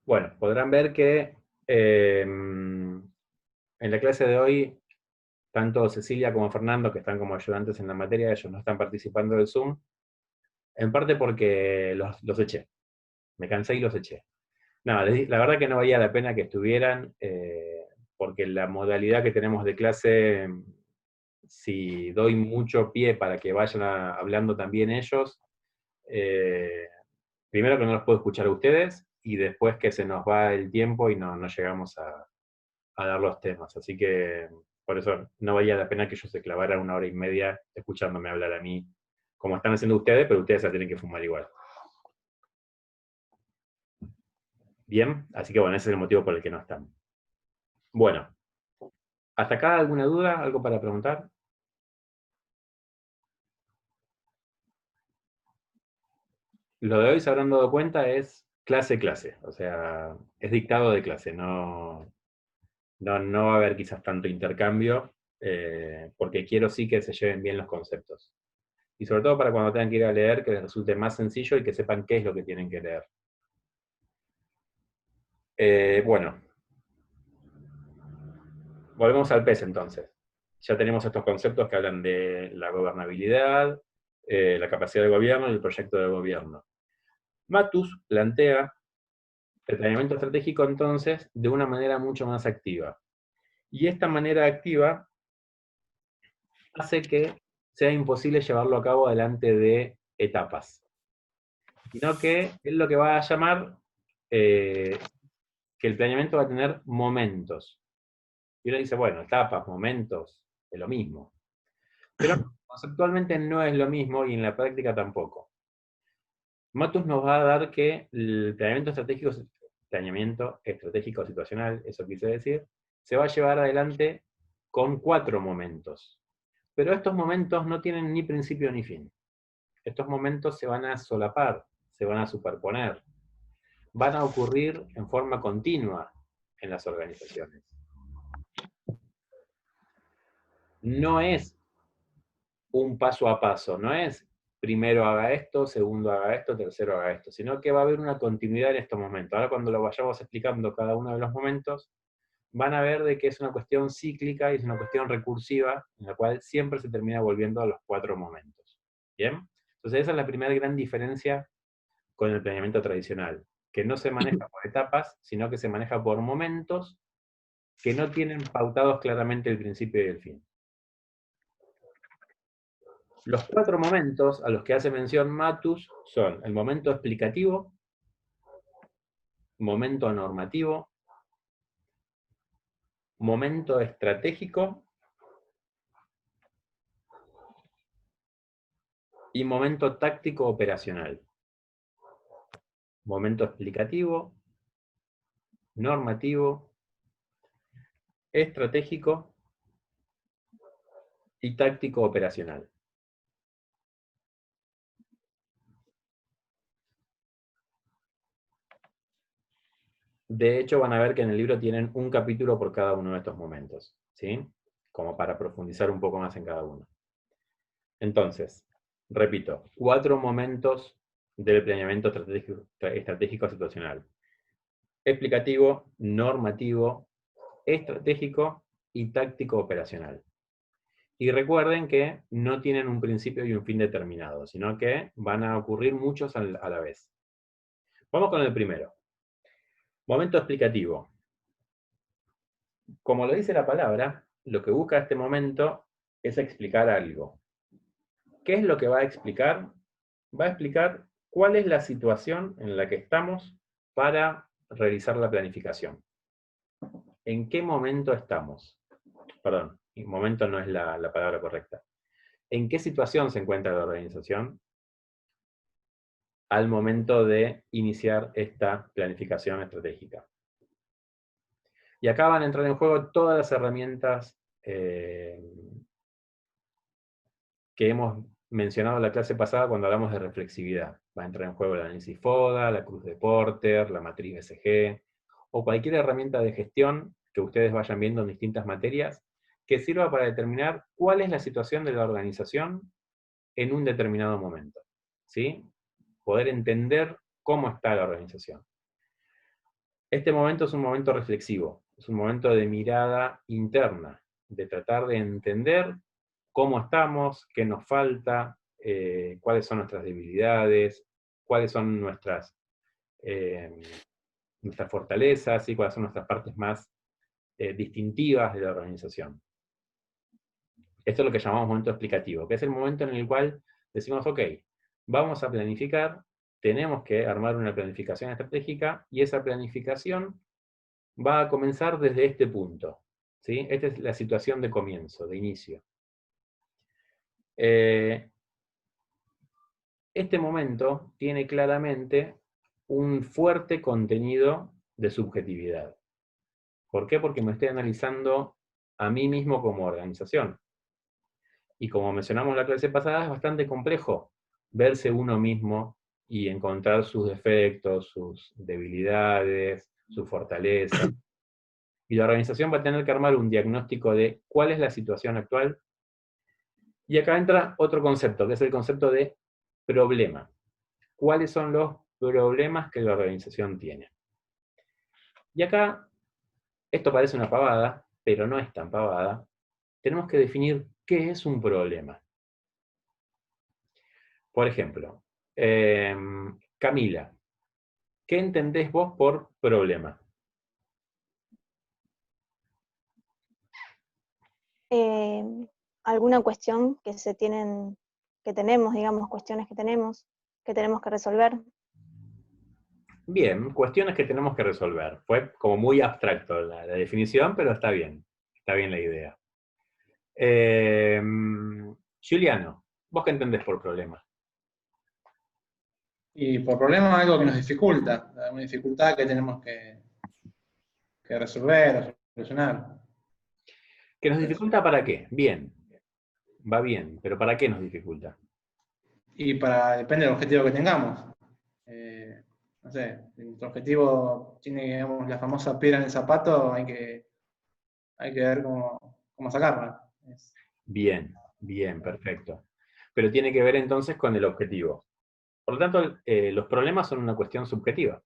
Bueno, podrán ver que en la clase de hoy, tanto Cecilia como Fernando, que están como ayudantes en la materia, ellos no están participando del Zoom, en parte porque los eché. Me cansé y los eché. No, la verdad que no valía la pena que estuvieran, porque la modalidad que tenemos de clase, si doy mucho pie para que vayan hablando también ellos, eh, primero que no los puedo escuchar a ustedes, y después que se nos va el tiempo y no llegamos a dar los temas. Así que por eso no valía la pena que ellos se clavaran 1 hora y media escuchándome hablar a mí, como están haciendo ustedes, pero ustedes se tienen que fumar igual. Bien, así que bueno, ese es el motivo por el que no están. Bueno, ¿hasta acá alguna duda? ¿Algo para preguntar? Lo de hoy, se habrán dado cuenta, es clase, o sea, es dictado de clase, no va a haber quizás tanto intercambio, porque quiero sí que se lleven bien los conceptos. Y sobre todo para cuando tengan que ir a leer, que les resulte más sencillo y que sepan qué es lo que tienen que leer. Bueno, volvemos al PES entonces. Ya tenemos estos conceptos que hablan de la gobernabilidad, la capacidad de gobierno y el proyecto de gobierno. Matus plantea el planeamiento estratégico entonces de una manera mucho más activa. Y esta manera activa hace que sea imposible llevarlo a cabo delante de etapas, sino que es lo que va a llamar que el planeamiento va a tener momentos. Y uno dice, bueno, etapas, momentos, es lo mismo. Pero conceptualmente no es lo mismo y en la práctica tampoco. Matus nos va a dar que el planeamiento estratégico situacional, eso quise decir, se va a llevar adelante con 4 momentos. Pero estos momentos no tienen ni principio ni fin. Estos momentos se van a solapar, se van a superponer, van a ocurrir en forma continua en las organizaciones. No es un paso a paso, no es primero haga esto, segundo haga esto, tercero haga esto, sino que va a haber una continuidad en estos momentos. Ahora cuando lo vayamos explicando cada uno de los momentos, van a ver de que es una cuestión cíclica y es una cuestión recursiva, en la cual siempre se termina volviendo a los 4 momentos. ¿Bien? Entonces esa es la primera gran diferencia con el planeamiento tradicional, que no se maneja por etapas, sino que se maneja por momentos que no tienen pautados claramente el principio y el fin. Los 4 momentos a los que hace mención Matus son el momento explicativo, momento normativo, momento estratégico y momento táctico operacional. Momento explicativo, normativo, estratégico y táctico operacional. De hecho, van a ver que en el libro tienen un capítulo por cada uno de estos momentos, ¿sí? Como para profundizar un poco más en cada uno. Entonces, repito, 4 momentos del planeamiento estratégico situacional. Explicativo, normativo, estratégico y táctico operacional. Y recuerden que no tienen un principio y un fin determinado, sino que van a ocurrir muchos a la vez. Vamos con el primero. Momento explicativo. Como lo dice la palabra, lo que busca este momento es explicar algo. ¿Qué es lo que va a explicar? Va a explicar cuál es la situación en la que estamos para realizar la planificación. ¿En qué momento estamos? Perdón, momento no es la palabra correcta. ¿En qué situación se encuentra la organización al momento de iniciar esta planificación estratégica? Y acá van a entrar en juego todas las herramientas que hemos mencionado en la clase pasada cuando hablamos de reflexividad. Va a entrar en juego el análisis FODA, la cruz de Porter, la matriz BCG, o cualquier herramienta de gestión que ustedes vayan viendo en distintas materias, que sirva para determinar cuál es la situación de la organización en un determinado momento. ¿Sí? Poder entender cómo está la organización. Este momento es un momento reflexivo, es un momento de mirada interna, de tratar de entender cómo estamos, qué nos falta, cuáles son nuestras debilidades, cuáles son eh, nuestras fortalezas y cuáles son nuestras partes más distintivas de la organización. Esto es lo que llamamos momento explicativo, que es el momento en el cual decimos, ok, vamos a planificar, tenemos que armar una planificación estratégica y esa planificación va a comenzar desde este punto. ¿Sí? Esta es la situación de comienzo, de inicio. Este momento tiene claramente un fuerte contenido de subjetividad. ¿Por qué? Porque me estoy analizando a mí mismo como organización. Y como mencionamos en la clase pasada, es bastante complejo verse uno mismo y encontrar sus defectos, sus debilidades, sus fortalezas. Y la organización va a tener que armar un diagnóstico de cuál es la situación actual. Y acá entra otro concepto, que es el concepto de problema. ¿Cuáles son los problemas que la organización tiene? Y acá, esto parece una pavada, pero no es tan pavada. Tenemos que definir qué es un problema. Por ejemplo, Camila, ¿qué entendés vos por problema? Eh, Alguna cuestión que tenemos, digamos, cuestiones que tenemos que resolver. Bien, cuestiones que tenemos que resolver. Fue como muy abstracto la definición, pero está bien la idea. Juliano, ¿vos qué entendés por problema? Y por problema algo que nos dificulta, una dificultad que tenemos que resolver o solucionar. ¿Que nos dificulta para qué? Bien, va bien, pero ¿para qué nos dificulta? Y depende del objetivo que tengamos. No sé, si nuestro objetivo tiene, digamos, la famosa piedra en el zapato, hay que ver cómo sacarla. Bien, bien, perfecto. Pero tiene que ver entonces con el objetivo. Por lo tanto, los problemas son una cuestión subjetiva.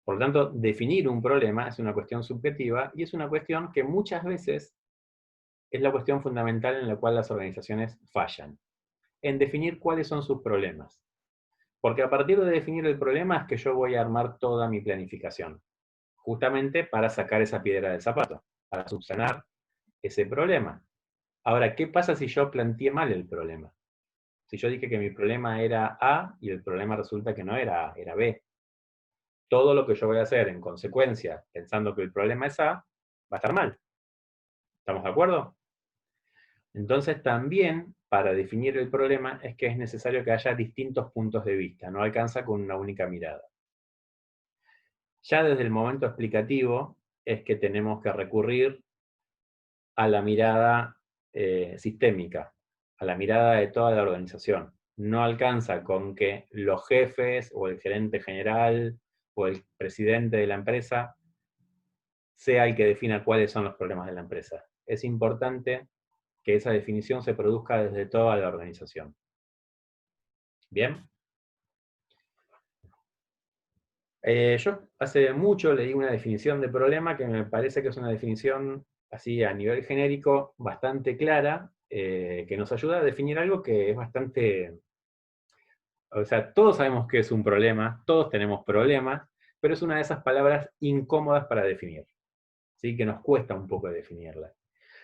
Por lo tanto, definir un problema es una cuestión subjetiva y es una cuestión que muchas veces es la cuestión fundamental en la cual las organizaciones fallan, en definir cuáles son sus problemas. Porque a partir de definir el problema es que yo voy a armar toda mi planificación, justamente para sacar esa piedra del zapato, para subsanar ese problema. Ahora, ¿qué pasa si yo planteé mal el problema? Si yo dije que mi problema era A y el problema resulta que no era A, era B. Todo lo que yo voy a hacer en consecuencia, pensando que el problema es A, va a estar mal. ¿Estamos de acuerdo? Entonces también, para definir el problema, es que es necesario que haya distintos puntos de vista, no alcanza con una única mirada. Ya desde el momento explicativo es que tenemos que recurrir a la mirada sistémica, a la mirada de toda la organización. No alcanza con que los jefes o el gerente general o el presidente de la empresa sea el que defina cuáles son los problemas de la empresa. Es importante que esa definición se produzca desde toda la organización. ¿Bien? Yo hace mucho leí una definición de problema que me parece que es una definición así a nivel genérico bastante clara, que nos ayuda a definir algo que es bastante... O sea, todos sabemos que es un problema, todos tenemos problemas, pero es una de esas palabras incómodas para definir, ¿sí? Que nos cuesta un poco definirla.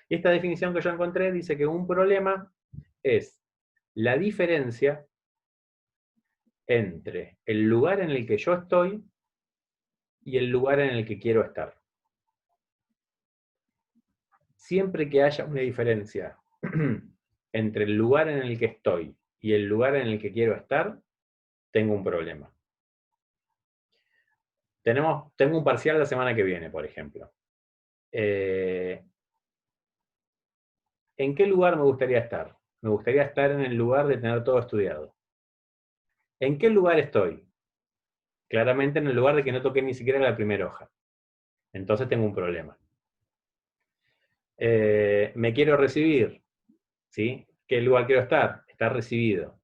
Y esta definición que yo encontré dice que un problema es la diferencia entre el lugar en el que yo estoy y el lugar en el que quiero estar. Siempre que haya una diferencia entre el lugar en el que estoy y el lugar en el que quiero estar, tengo un problema. Tengo un parcial la semana que viene, por ejemplo. ¿En qué lugar me gustaría estar? Me gustaría estar en el lugar de tener todo estudiado. ¿En qué lugar estoy? Claramente en el lugar de que no toqué ni siquiera la primera hoja. Entonces tengo un problema. Me quiero recibir, ¿sí? ¿Qué lugar quiero estar? Estar recibido.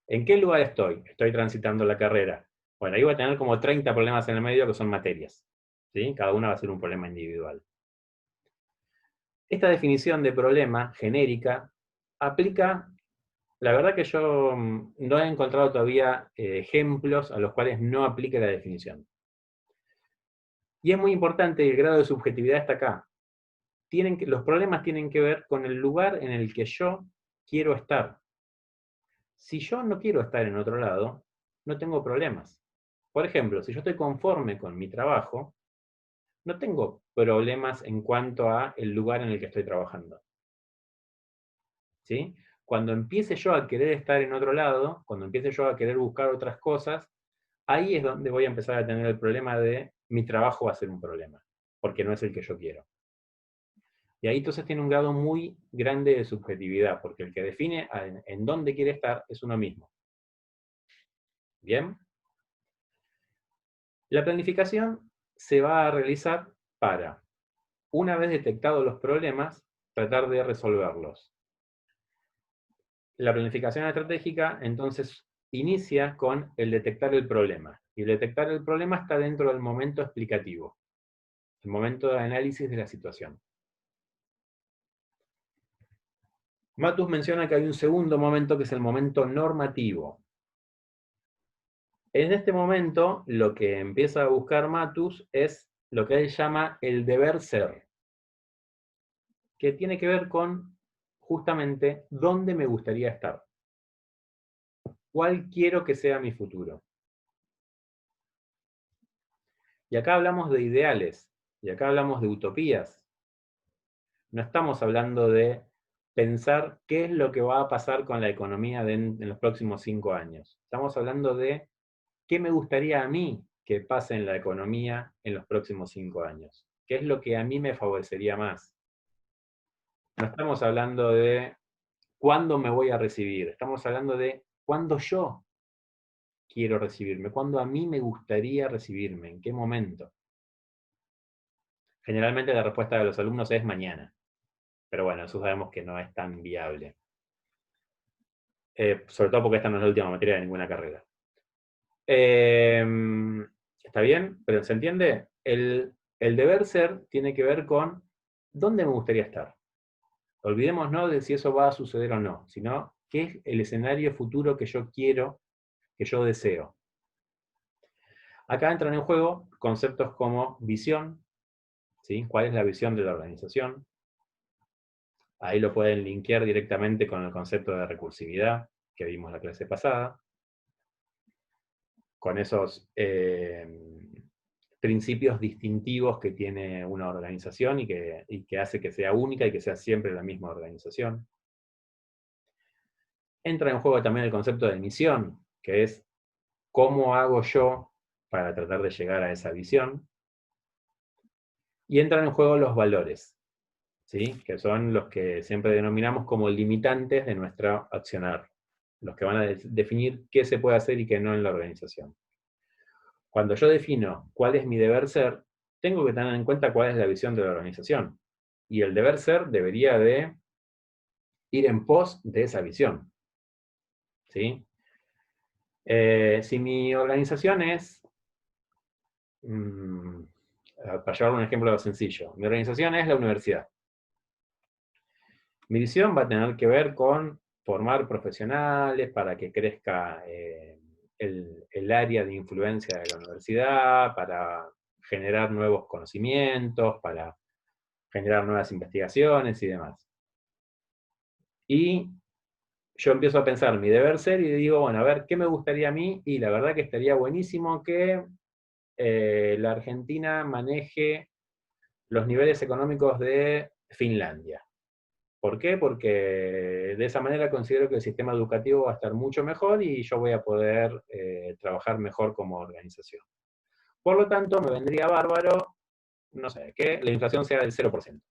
¿En qué lugar estoy? Estoy transitando la carrera. Bueno, ahí voy a tener como 30 problemas en el medio que son materias, ¿sí? Cada una va a ser un problema individual. Esta definición de problema genérica aplica, la verdad que yo no he encontrado todavía ejemplos a los cuales no aplique la definición. Y es muy importante, el grado de subjetividad está acá. Los problemas tienen que ver con el lugar en el que yo quiero estar. Si yo no quiero estar en otro lado, no tengo problemas. Por ejemplo, si yo estoy conforme con mi trabajo, no tengo problemas en cuanto a el lugar en el que estoy trabajando. ¿Sí? Cuando empiece yo a querer estar en otro lado, cuando empiece yo a querer buscar otras cosas, ahí es donde voy a empezar a tener el problema de mi trabajo va a ser un problema, porque no es el que yo quiero. Y ahí entonces tiene un grado muy grande de subjetividad, porque el que define en dónde quiere estar es uno mismo. ¿Bien? La planificación se va a realizar para, una vez detectados los problemas, tratar de resolverlos. La planificación estratégica, entonces, inicia con el detectar el problema. Y el detectar el problema está dentro del momento explicativo, el momento de análisis de la situación. Matus menciona que hay un segundo momento que es el momento normativo. En este momento, lo que empieza a buscar Matus es lo que él llama el deber ser, que tiene que ver con justamente dónde me gustaría estar. ¿Cuál quiero que sea mi futuro? Y acá hablamos de ideales, y acá hablamos de utopías. No estamos hablando de pensar qué es lo que va a pasar con la economía en los próximos 5 años. Estamos hablando de qué me gustaría a mí que pase en la economía en los próximos 5 años. ¿Qué es lo que a mí me favorecería más? No estamos hablando de cuándo me voy a recibir, estamos hablando de cuándo yo quiero recibirme, cuándo a mí me gustaría recibirme, en qué momento. Generalmente la respuesta de los alumnos es mañana, pero bueno, eso sabemos que no es tan viable. Sobre todo porque esta no es la última materia de ninguna carrera. ¿Está bien? ¿Pero se entiende? El deber ser tiene que ver con dónde me gustaría estar. Olvidémonos de si eso va a suceder o no, sino qué es el escenario futuro que yo quiero, que yo deseo. Acá entran en juego conceptos como visión, ¿sí? ¿Cuál es la visión de la organización? Ahí lo pueden linkear directamente con el concepto de recursividad que vimos la clase pasada, con esos principios distintivos que tiene una organización y que hace que sea única y que sea siempre la misma organización. Entra en juego también el concepto de misión, que es cómo hago yo para tratar de llegar a esa visión. Y entran en juego los valores, ¿sí? Que son los que siempre denominamos como limitantes de nuestro accionar, los que van a definir qué se puede hacer y qué no en la organización. Cuando yo defino cuál es mi deber ser, tengo que tener en cuenta cuál es la visión de la organización. Y el deber ser debería de ir en pos de esa visión. ¿Sí? Si mi organización es, para llevar un ejemplo sencillo, mi organización es la universidad. Mi visión va a tener que ver con formar profesionales para que crezca el área de influencia de la universidad, para generar nuevos conocimientos, para generar nuevas investigaciones y demás. Y yo empiezo a pensar mi deber ser y digo, bueno, a ver, ¿qué me gustaría a mí? Y la verdad que estaría buenísimo que la Argentina maneje los niveles económicos de Finlandia. ¿Por qué? Porque de esa manera considero que el sistema educativo va a estar mucho mejor y yo voy a poder trabajar mejor como organización. Por lo tanto, me vendría bárbaro, no sé, que la inflación sea del 0%.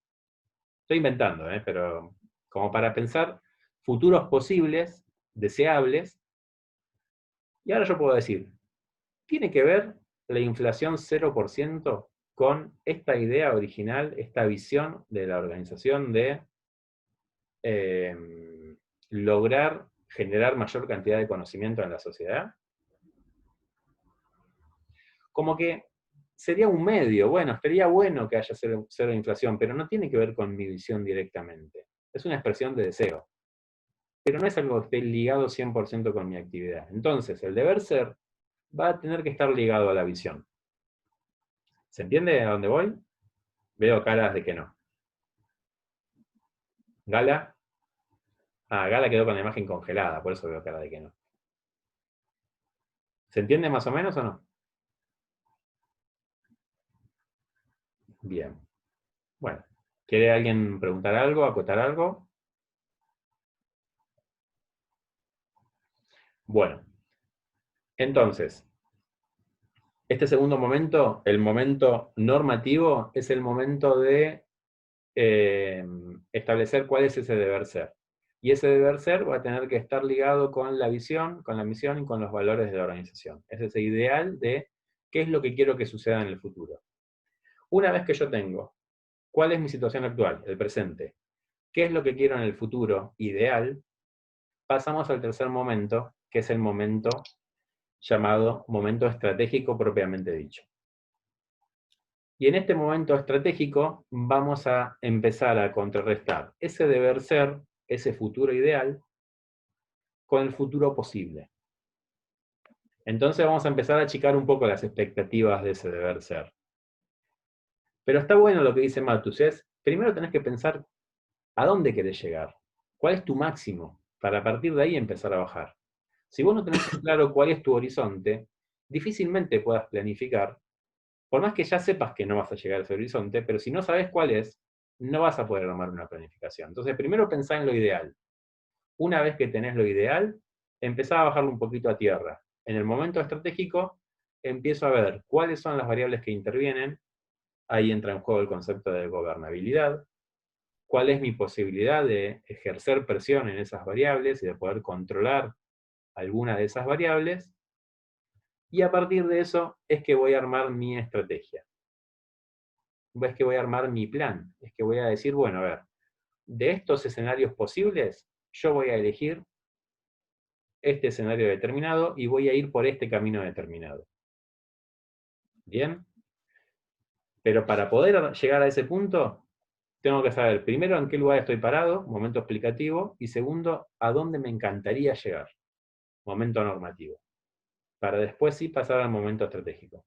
Estoy inventando, pero como para pensar futuros posibles, deseables, y ahora yo puedo decir, ¿tiene que ver la inflación 0% con esta idea original, esta visión de la organización de lograr generar mayor cantidad de conocimiento en la sociedad? como que sería un medio, bueno, estaría bueno que haya cero inflación, pero no tiene que ver con mi visión directamente. Es una expresión de deseo. Pero no es algo que esté ligado 100% con mi actividad. Entonces, el deber ser va a tener que estar ligado a la visión. ¿Se entiende a dónde voy? Veo caras de que no. ¿Gala? Ah, Gala quedó con la imagen congelada, por eso veo cara de que no. ¿Se entiende más o menos o no? Bien. Bueno, ¿quiere alguien preguntar algo, acotar algo? Bueno, entonces, este segundo momento, el momento normativo, es el momento de establecer cuál es ese deber ser. Y ese deber ser va a tener que estar ligado con la visión, con la misión y con los valores de la organización. Es ese ideal de qué es lo que quiero que suceda en el futuro. Una vez que yo tengo cuál es mi situación actual, el presente, qué es lo que quiero en el futuro ideal, pasamos al tercer momento, que es el momento llamado momento estratégico propiamente dicho. Y en este momento estratégico vamos a empezar a contrarrestar ese deber ser, ese futuro ideal, con el futuro posible. Entonces vamos a empezar a achicar un poco las expectativas de ese deber ser. Pero está bueno lo que dice Malthus, es, primero tenés que pensar a dónde querés llegar, cuál es tu máximo, para a partir de ahí empezar a bajar. Si vos no tenés claro cuál es tu horizonte, difícilmente puedas planificar, por más que ya sepas que no vas a llegar a ese horizonte, pero si no sabes cuál es, no vas a poder armar una planificación. Entonces, primero pensá en lo ideal. Una vez que tenés lo ideal, empezá a bajarlo un poquito a tierra. En el momento estratégico, empiezo a ver cuáles son las variables que intervienen. Ahí entra en juego el concepto de gobernabilidad. ¿Cuál es mi posibilidad de ejercer presión en esas variables y de poder controlar alguna de esas variables? Y a partir de eso es que voy a armar mi estrategia. Es que voy a armar mi plan. Es que voy a decir, bueno, a ver, de estos escenarios posibles, yo voy a elegir este escenario determinado y voy a ir por este camino determinado. ¿Bien? Pero para poder llegar a ese punto, tengo que saber, primero, en qué lugar estoy parado, momento explicativo, y segundo, a dónde me encantaría llegar, momento normativo. Para después sí pasar al momento estratégico.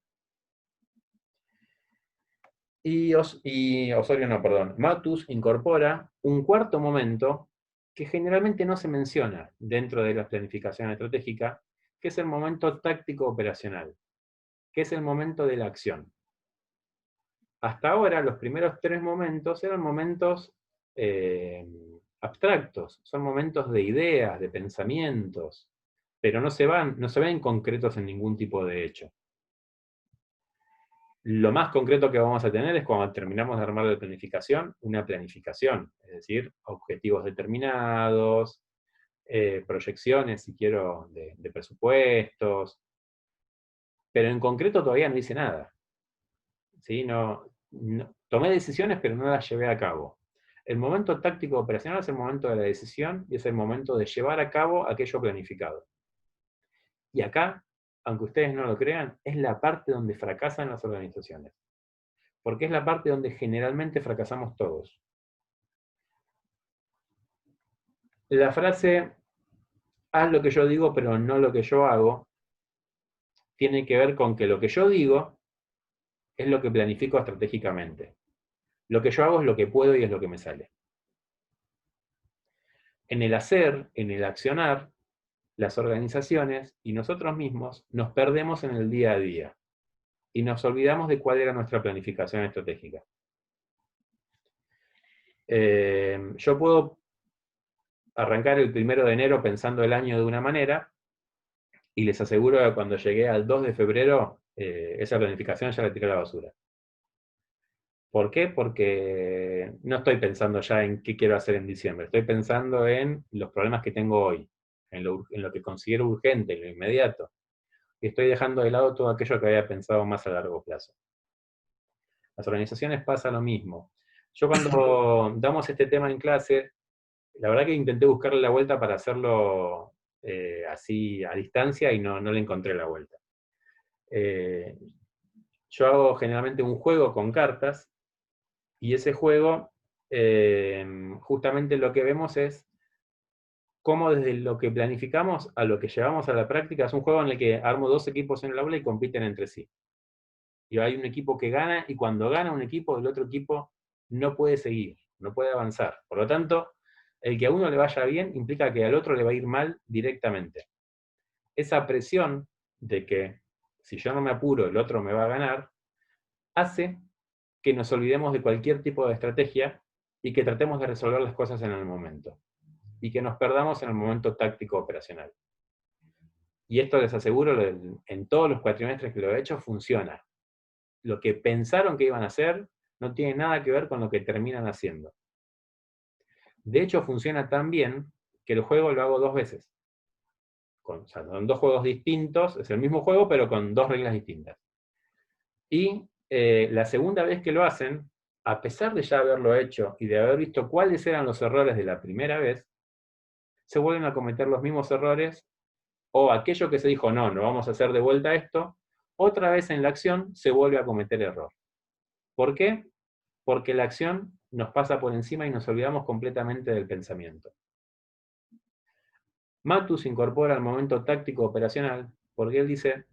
Y Osorio no, perdón. Malthus incorpora un cuarto momento que generalmente no se menciona dentro de la planificación estratégica, que es el momento táctico operacional, que es el momento de la acción. Hasta ahora, los primeros tres momentos eran momentos abstractos, son momentos de ideas, de pensamientos, pero no se ven concretos en ningún tipo de hecho. Lo más concreto que vamos a tener es cuando terminamos de armar la planificación, una planificación, es decir, objetivos determinados, proyecciones, si quiero, de presupuestos, pero en concreto todavía no hice nada. ¿Sí? Tomé decisiones, pero no las llevé a cabo. El momento táctico operacional es el momento de la decisión y es el momento de llevar a cabo aquello planificado. Y acá, aunque ustedes no lo crean, es la parte donde fracasan las organizaciones. Porque es la parte donde generalmente fracasamos todos. La frase, haz lo que yo digo, pero no lo que yo hago, tiene que ver con que lo que yo digo es lo que planifico estratégicamente. Lo que yo hago es lo que puedo y es lo que me sale. En el hacer, en el accionar, las organizaciones y nosotros mismos nos perdemos en el día a día y nos olvidamos de cuál era nuestra planificación estratégica. Yo puedo arrancar el 1 de enero pensando el año de una manera y les aseguro que cuando llegué al 2 de febrero esa planificación ya la tiré a la basura. ¿Por qué? Porque no estoy pensando ya en qué quiero hacer en diciembre, estoy pensando en los problemas que tengo hoy, en lo que considero urgente, en lo inmediato. Y estoy dejando de lado todo aquello que había pensado más a largo plazo. Las organizaciones pasa lo mismo. Yo cuando damos este tema en clase, la verdad que intenté buscarle la vuelta para hacerlo así a distancia y no le encontré la vuelta. yo hago generalmente un juego con cartas, y ese juego, justamente lo que vemos es cómo desde lo que planificamos a lo que llevamos a la práctica, es un juego en el que armo 2 equipos en el aula y compiten entre sí. Y hay un equipo que gana, y cuando gana un equipo, el otro equipo no puede seguir, no puede avanzar. Por lo tanto, el que a uno le vaya bien implica que al otro le va a ir mal directamente. Esa presión de que si yo no me apuro, el otro me va a ganar, hace que nos olvidemos de cualquier tipo de estrategia y que tratemos de resolver las cosas en el momento. Y que nos perdamos en el momento táctico operacional. Y esto les aseguro, en todos los cuatrimestres que lo he hecho, funciona. Lo que pensaron que iban a hacer no tiene nada que ver con lo que terminan haciendo. De hecho, funciona tan bien que el juego lo hago 2 veces. O sea, son 2 juegos distintos, es el mismo juego, pero con 2 reglas distintas. Y la segunda vez que lo hacen, a pesar de ya haberlo hecho y de haber visto cuáles eran los errores de la primera vez, se vuelven a cometer los mismos errores, o aquello que se dijo, no vamos a hacer de vuelta esto, otra vez en la acción se vuelve a cometer error. ¿Por qué? Porque la acción nos pasa por encima y nos olvidamos completamente del pensamiento. Matus incorpora el momento táctico operacional porque él dice,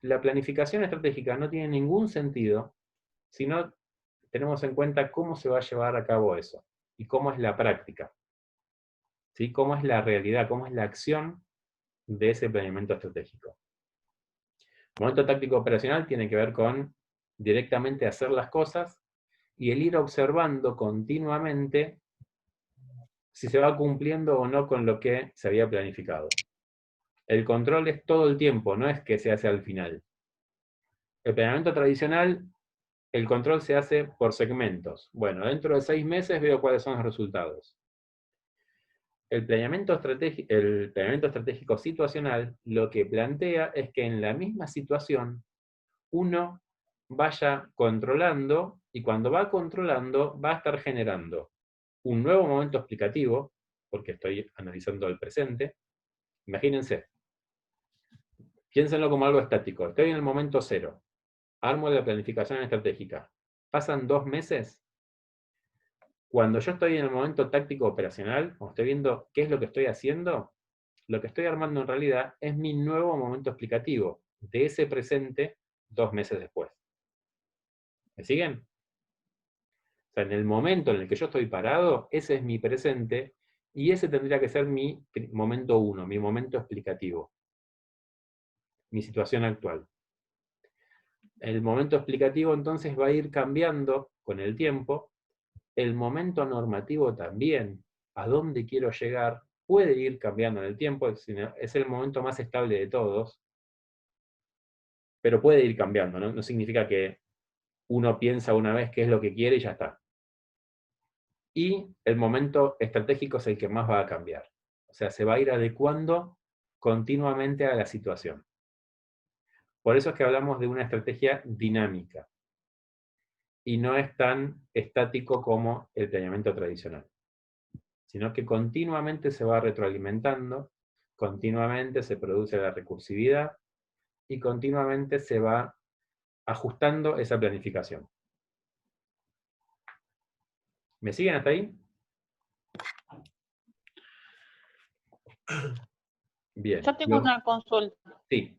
la planificación estratégica no tiene ningún sentido si no tenemos en cuenta cómo se va a llevar a cabo eso y cómo es la práctica, ¿sí? Cómo es la realidad, cómo es la acción de ese planeamiento estratégico. Momento táctico operacional tiene que ver con directamente hacer las cosas y el ir observando continuamente si se va cumpliendo o no con lo que se había planificado. El control es todo el tiempo, no es que se hace al final. El planeamiento tradicional, el control se hace por segmentos. Bueno, dentro de 6 meses veo cuáles son los resultados. El planeamiento estratégico situacional lo que plantea es que en la misma situación uno vaya controlando, y cuando va controlando va a estar generando un nuevo momento explicativo, porque estoy analizando el presente. Imagínense, piénsenlo como algo estático. Estoy en el momento 0, armo la planificación estratégica. Pasan 2 meses. Cuando yo estoy en el momento táctico operacional, o estoy viendo qué es lo que estoy haciendo, lo que estoy armando en realidad es mi nuevo momento explicativo de ese presente 2 meses después. ¿Me siguen? O sea, en el momento en el que yo estoy parado, ese es mi presente, y ese tendría que ser mi momento 1, mi momento explicativo, mi situación actual. El momento explicativo entonces va a ir cambiando con el tiempo, el momento normativo también, a dónde quiero llegar, puede ir cambiando en el tiempo, es el momento más estable de todos, pero puede ir cambiando, ¿no? No significa que uno piensa una vez qué es lo que quiere y ya está. Y el momento estratégico es el que más va a cambiar. O sea, se va a ir adecuando continuamente a la situación. Por eso es que hablamos de una estrategia dinámica. Y no es tan estático como el planeamiento tradicional. Sino que continuamente se va retroalimentando, continuamente se produce la recursividad y continuamente se va ajustando esa planificación. ¿Me siguen hasta ahí? Bien. Yo tengo una consulta. Sí.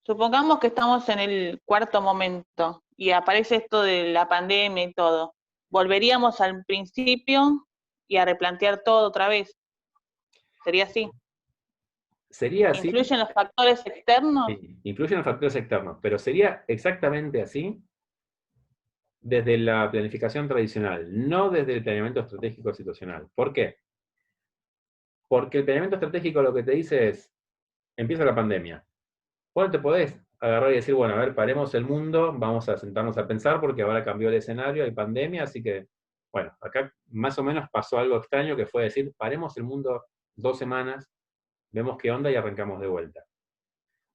Supongamos que estamos en el 4º momento y aparece esto de la pandemia y todo. ¿Volveríamos al principio y a replantear todo otra vez? ¿Sería así? Sería así. ¿Influyen los factores externos? Sí, influyen los factores externos, pero sería exactamente así desde la planificación tradicional, no desde el planeamiento estratégico situacional. ¿Por qué? Porque el planeamiento estratégico lo que te dice es, empieza la pandemia. Vos te podés agarrar y decir, bueno, a ver, paremos el mundo, vamos a sentarnos a pensar porque ahora cambió el escenario, hay pandemia, así que, bueno, acá más o menos pasó algo extraño que fue decir, paremos el mundo 2 semanas, vemos qué onda y arrancamos de vuelta.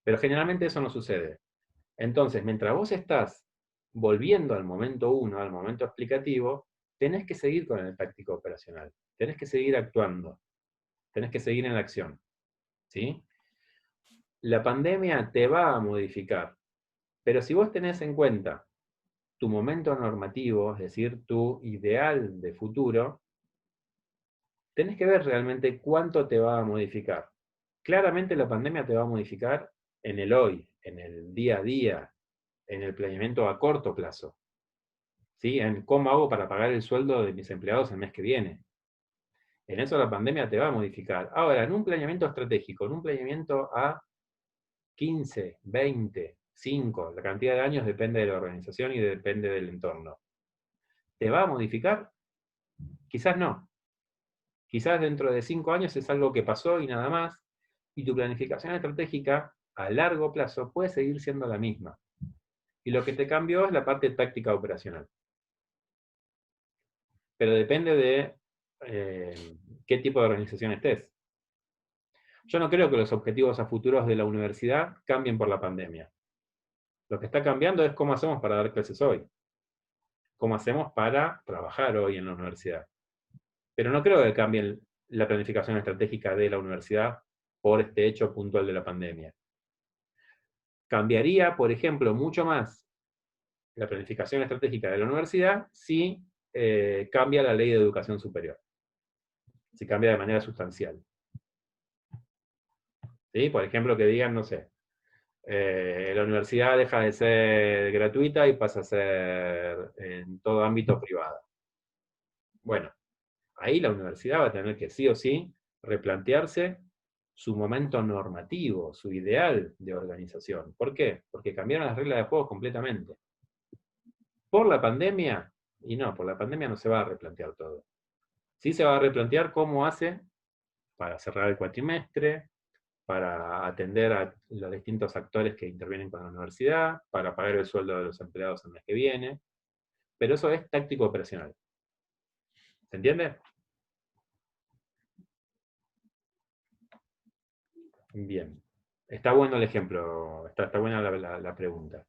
Pero generalmente eso no sucede. Entonces, mientras vos estás volviendo al momento 1, al momento explicativo, tenés que seguir con el táctico operacional, tenés que seguir actuando, tenés que seguir en la acción, ¿sí? la pandemia te va a modificar, pero si vos tenés en cuenta tu momento normativo, es decir, tu ideal de futuro, tenés que ver realmente cuánto te va a modificar. Claramente la pandemia te va a modificar en el hoy, en el día a día, en el planeamiento a corto plazo. ¿Sí? En cómo hago para pagar el sueldo de mis empleados el mes que viene. En eso la pandemia te va a modificar. Ahora, en un planeamiento estratégico, en un planeamiento a 15, 20, 5, la cantidad de años depende de la organización y depende del entorno. ¿Te va a modificar? Quizás no. Quizás dentro de 5 años es algo que pasó y nada más, y tu planificación estratégica a largo plazo puede seguir siendo la misma. Y lo que te cambió es la parte táctica operacional. Pero depende de qué tipo de organización estés. Yo no creo que los objetivos a futuros de la universidad cambien por la pandemia. Lo que está cambiando es cómo hacemos para dar clases hoy. Cómo hacemos para trabajar hoy en la universidad. Pero no creo que cambie la planificación estratégica de la universidad por este hecho puntual de la pandemia. Cambiaría, por ejemplo, mucho más la planificación estratégica de la universidad si cambia la ley de educación superior. Si cambia de manera sustancial. ¿Sí? Por ejemplo, que digan, no sé, la universidad deja de ser gratuita y pasa a ser en todo ámbito privada. Bueno, ahí la universidad va a tener que sí o sí replantearse su momento normativo, su ideal de organización. ¿Por qué? Porque cambiaron las reglas de juego completamente. Por la pandemia, y no, por la pandemia no se va a replantear todo. Sí se va a replantear cómo hace para cerrar el cuatrimestre, para atender a los distintos actores que intervienen con la universidad, para pagar el sueldo de los empleados el mes que viene, pero eso es táctico operacional. ¿Se entiende? Bien. Está bueno el ejemplo, está buena la pregunta.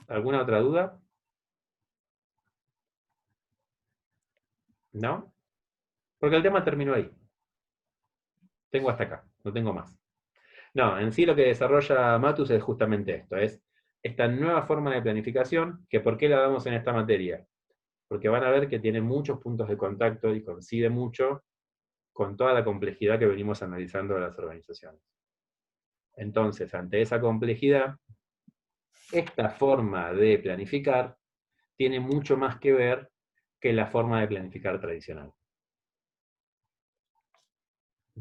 ¿Alguna otra duda? ¿No? Porque el tema terminó ahí. Tengo hasta acá, no tengo más. No, en sí lo que desarrolla Matus es justamente esto, es esta nueva forma de planificación, que ¿por qué la damos en esta materia? Porque van a ver que tiene muchos puntos de contacto y coincide mucho con toda la complejidad que venimos analizando de las organizaciones. Entonces, ante esa complejidad, esta forma de planificar tiene mucho más que ver que la forma de planificar tradicional.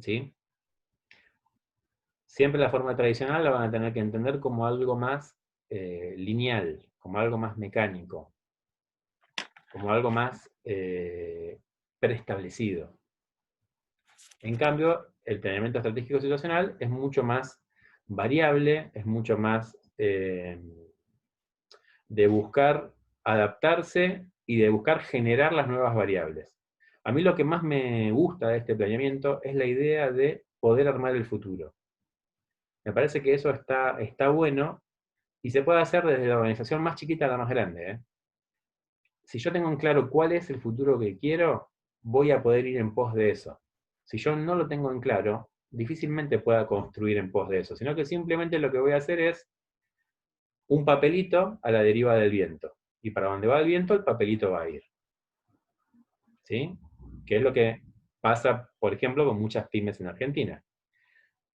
¿Sí? Siempre la forma tradicional la van a tener que entender como algo más lineal, como algo más mecánico, como algo más preestablecido. En cambio, el planeamiento estratégico situacional es mucho más variable, es mucho más de buscar adaptarse y de buscar generar las nuevas variables. A mí lo que más me gusta de este planeamiento es la idea de poder armar el futuro. Me parece que eso está bueno y se puede hacer desde la organización más chiquita a la más grande, ¿eh? Si yo tengo en claro cuál es el futuro que quiero, voy a poder ir en pos de eso. Si yo no lo tengo en claro, difícilmente pueda construir en pos de eso, sino que simplemente lo que voy a hacer es un papelito a la deriva del viento. Y para donde va el viento, el papelito va a ir. ¿Sí? Que es lo que pasa, por ejemplo, con muchas pymes en Argentina.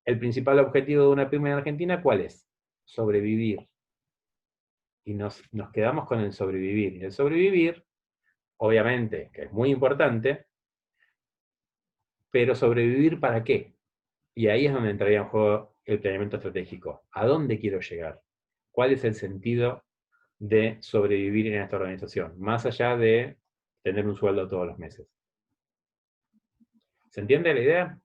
El principal objetivo de una pyme en Argentina, ¿cuál es? Sobrevivir. Y nos quedamos con el sobrevivir. Y el sobrevivir, obviamente, que es muy importante, pero sobrevivir ¿para qué? Y ahí es donde entraría en juego el planeamiento estratégico. ¿A dónde quiero llegar? ¿Cuál es el sentido de sobrevivir en esta organización? Más allá de tener un sueldo todos los meses. ¿Se entiende la idea?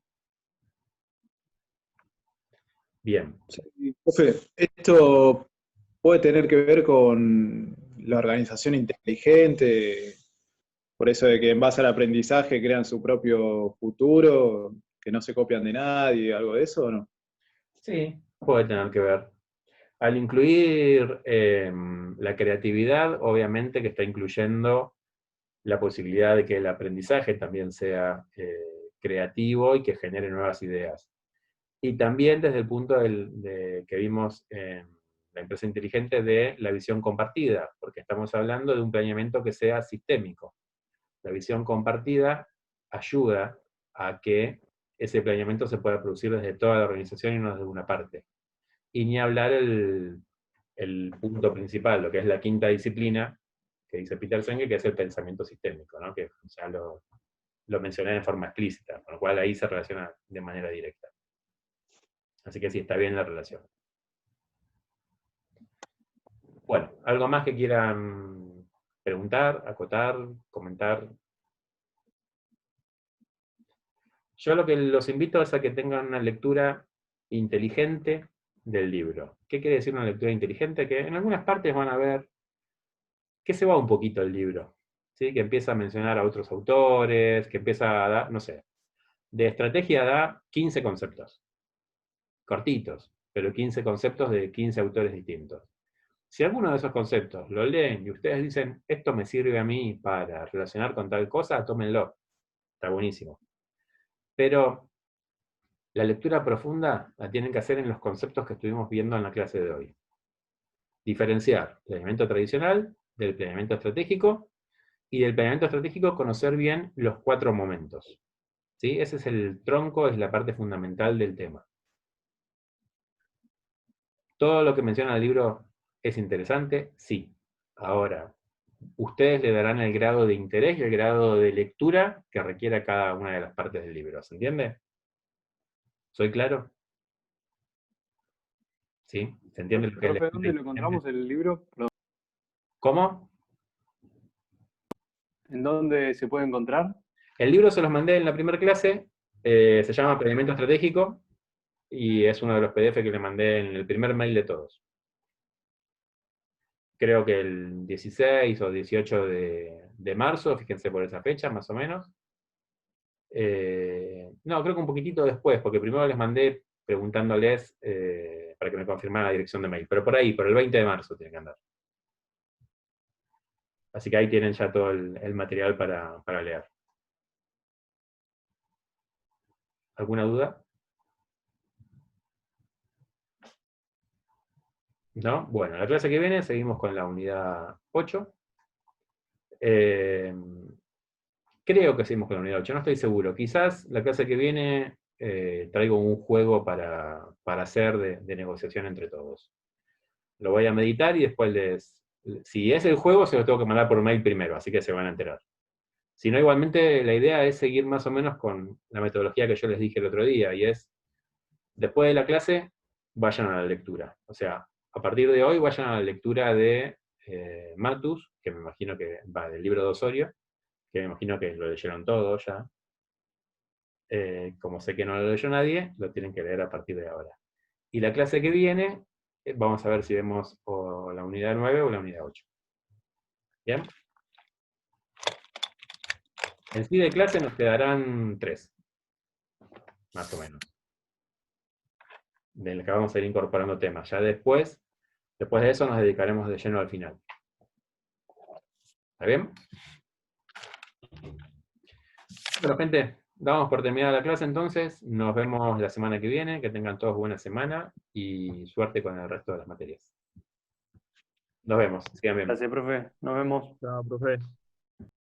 Bien. Sí, profe, esto puede tener que ver con la organización inteligente, por eso de que en base al aprendizaje crean su propio futuro, que no se copian de nadie, algo de eso, ¿o no? Sí, puede tener que ver. Al incluir la creatividad, obviamente que está incluyendo la posibilidad de que el aprendizaje también sea creativo y que genere nuevas ideas. Y también desde el punto que vimos en la empresa inteligente de la visión compartida, porque estamos hablando de un planeamiento que sea sistémico. La visión compartida ayuda a que ese planeamiento se pueda producir desde toda la organización y no desde una parte. Y ni hablar el punto principal, lo que es la quinta disciplina, que dice Peter Senge, que es el pensamiento sistémico, ¿no? Que ya lo mencioné de forma explícita, con lo cual ahí se relaciona de manera directa. Así que sí, está bien la relación. Bueno, ¿algo más que quieran preguntar, acotar, comentar? Yo lo que los invito es a que tengan una lectura inteligente del libro. ¿Qué quiere decir una lectura inteligente? Que en algunas partes van a ver que se va un poquito el libro, ¿sí? Que empieza a mencionar a otros autores, que empieza a dar, no sé, de estrategia da 15 conceptos, cortitos, pero 15 conceptos de 15 autores distintos. Si alguno de esos conceptos lo leen y ustedes dicen, esto me sirve a mí para relacionar con tal cosa, tómenlo. Está buenísimo. Pero la lectura profunda la tienen que hacer en los conceptos que estuvimos viendo en la clase de hoy. Diferenciar planeamiento tradicional del planeamiento estratégico, y del planeamiento estratégico conocer bien los 4 momentos. ¿Sí? Ese es el tronco, es la parte fundamental del tema. ¿Todo lo que menciona el libro es interesante? Sí. Ahora, ustedes le darán el grado de interés y el grado de lectura que requiera cada una de las partes del libro. ¿Se entiende? ¿Soy claro? ¿Sí? ¿Se entiende lo que es Profe, ¿dónde lo encontramos el libro? Perdón. ¿Cómo? ¿En dónde se puede encontrar? El libro se los mandé en la primera clase, se llama Planeamiento Estratégico, y es uno de los PDF que le mandé en el primer mail de todos. Creo que el 16 o 18 de marzo, fíjense por esa fecha, más o menos. No, creo que un poquitito después, porque primero les mandé preguntándoles para que me confirmaran la dirección de mail, pero por ahí, por el 20 de marzo tiene que andar. Así que ahí tienen ya todo el material para leer. ¿Alguna duda? ¿No? Bueno, la clase que viene seguimos con la unidad 8. Creo que seguimos con la unidad 8, no estoy seguro. Quizás la clase que viene traigo un juego para hacer de negociación entre todos. Lo voy a meditar y después si es el juego, se lo tengo que mandar por mail primero, así que se van a enterar. Si no, igualmente la idea es seguir más o menos con la metodología que yo les dije el otro día, y es, después de la clase, vayan a la lectura. O sea, a partir de hoy vayan a la lectura de Matus, que me imagino que va del libro de Osorio, que me imagino que lo leyeron todos ya. Como sé que no lo leyó nadie, lo tienen que leer a partir de ahora. Y la clase que viene, vamos a ver si vemos o la unidad 9 o la unidad 8. ¿Bien? En sí de clase nos quedarán 3, más o menos, del que vamos a ir incorporando temas. Ya después de eso nos dedicaremos de lleno al final. ¿Está bien? Bueno, gente, damos por terminada la clase entonces. Nos vemos la semana que viene. Que tengan todos buena semana y suerte con el resto de las materias. Nos vemos. Sigan bien. Gracias, profe. Nos vemos. Chao, profe.